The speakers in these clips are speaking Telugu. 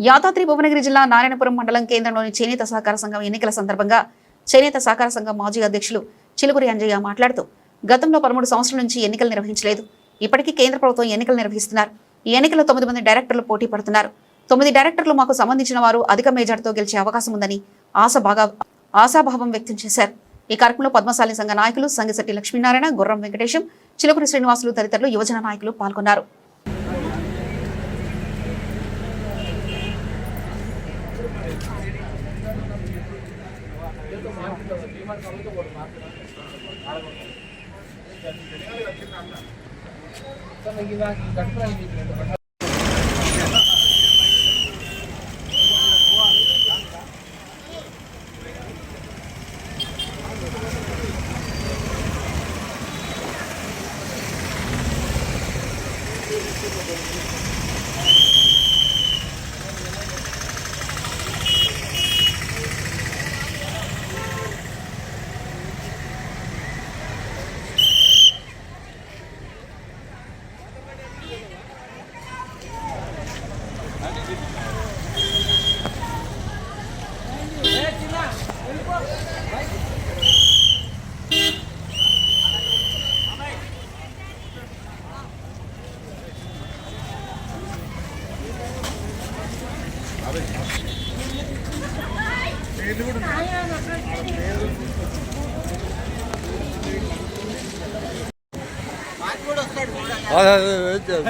యాదాద్రి భువనగిరి జిల్లా నారాయణపురం మండలం కేంద్రంలోని చేనేత సహకార సంఘం ఎన్నికల సందర్భంగా చేనేత సహకార సంఘం మాజీ అధ్యక్షులు చిలుకూరి అంజయ్య మాట్లాడుతూ గతంలో 13 సంవత్సరాల నుంచి ఎన్నికలు నిర్వహించలేదు. ఇప్పటికీ కేంద్ర ప్రభుత్వం ఎన్నికలు నిర్వహిస్తున్నారు. ఈ ఎన్నికల్లో 9 మంది డైరెక్టర్లు పోటీ పడుతున్నారు. 9 డైరెక్టర్లు మాకు సంబంధించిన వారు అధిక మెజార్టీతో గెలిచే అవకాశం ఉందని ఆశాభావం వ్యక్తం చేశారు. ఈ కార్యక్రమంలో పద్మశాలి సంఘ నాయకులు సంగిశెట్టి లక్ష్మీనారాయణ, గుర్రం వెంకటేశం, చిలుకూరి శ్రీనివాసులు తదితరులు యువజన నాయకులు పాల్గొన్నారు.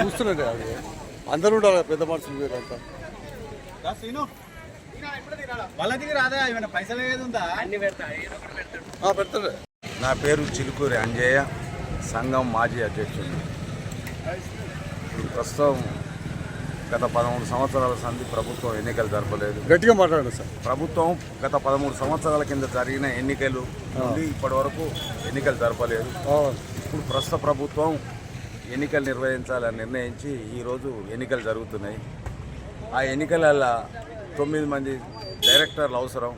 చూస్తున్నాండి అది అందరూ ఉండాలి, పెద్ద మనుషులు మీరంతా. పెడతాడు. నా పేరు చిలుకూరి అంజయ్య, సంఘం మాజీ అధ్యక్షుడు. ప్రస్తుతం గత 13 సంవత్సరాల సంది ప్రభుత్వం ఎన్నికలు జరపలేదు. గట్టిగా మాట్లాడండి సార్. ప్రభుత్వం గత 13 సంవత్సరాల కింద జరిగిన ఎన్నికలు నుండి ఇప్పటి వరకు ఎన్నికలు జరపలేదు. ఇప్పుడు ప్రస్తుత ప్రభుత్వం ఎన్నికలు నిర్వహించాలని నిర్ణయించి ఈరోజు ఎన్నికలు జరుగుతున్నాయి. ఆ ఎన్నికలలో 9 మంది డైరెక్టర్లు అవసరం.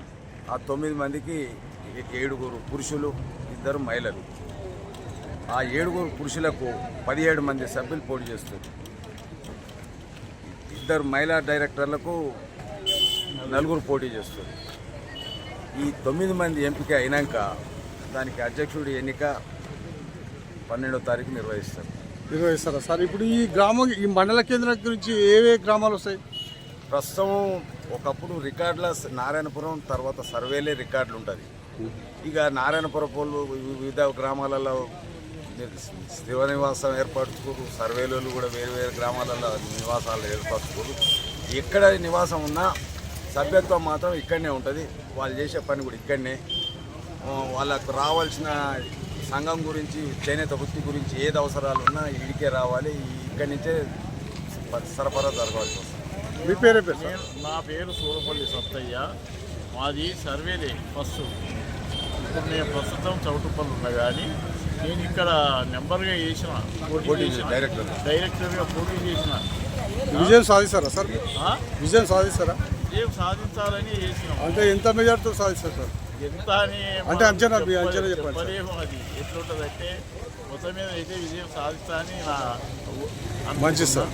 ఆ 9 మందికి 7 పురుషులు, 2 మహిళలు. ఆ 7 పురుషులకు 17 మంది సభ్యులు పోటీ చేస్తారు. 2 మహిళా డైరెక్టర్లకు 4 పోటీ చేస్తారు. ఈ 9 మంది ఎంపిక అయినాక దానికి అధ్యక్షుడి ఎన్నిక 12వ తారీఖు నిర్వహిస్తారా సార్? ఇప్పుడు ఈ మండల కేంద్రం గురించి ఏ గ్రామాలు వస్తాయి? ప్రస్తుతం ఒకప్పుడు రికార్డుల నారాయణపురం తర్వాత సర్వేలే రికార్డులు ఉంటుంది. ఇక నారాయణపురం పోలు వివిధ గ్రామాలలో స్థిర నివాసం ఏర్పరచుకోరు, సర్వేలు కూడా వేరు వేరు గ్రామాలలో నివాసాలు ఏర్పరచుకోరు. ఎక్కడ నివాసం ఉన్నా సభ్యత్వం మాత్రం ఇక్కడనే ఉంటుంది. వాళ్ళు చేసే పని కూడా ఇక్కడనే. వాళ్ళకు రావాల్సిన సంఘం గురించి, చేనేత వృత్తి గురించి ఏది అవసరాలు ఉన్నా ఇడికే రావాలి. ఇక్కడి నుంచే సరఫరా జరగాల్సి వస్తుంది. మీ పేరే పేరు? నా పేరు సూరపల్లి సత్తయ్య. మాది సర్వేలే ఫస్ట్. ఇప్పుడు నేను ప్రస్తుతం చౌటుపల్లి ఉన్నా, కానీ నేను ఇక్కడ నెంబర్గా చేసిన డైరెక్టర్గా పోటీ చేసిన. విజయం సాధిస్తారా సార్? విజయం సాధిస్తారా? విజయం సాధించాలని చేసిన. అంటే ఎంత మెజార్టీతో సాధిస్తారు సార్? ఎంత అని అంటే అంచనా చెప్పలేము. అది ఎట్లుంటుందంటే మొత్తం మీద అయితే విజయం సాధిస్తా అని నా మంచిది సార్.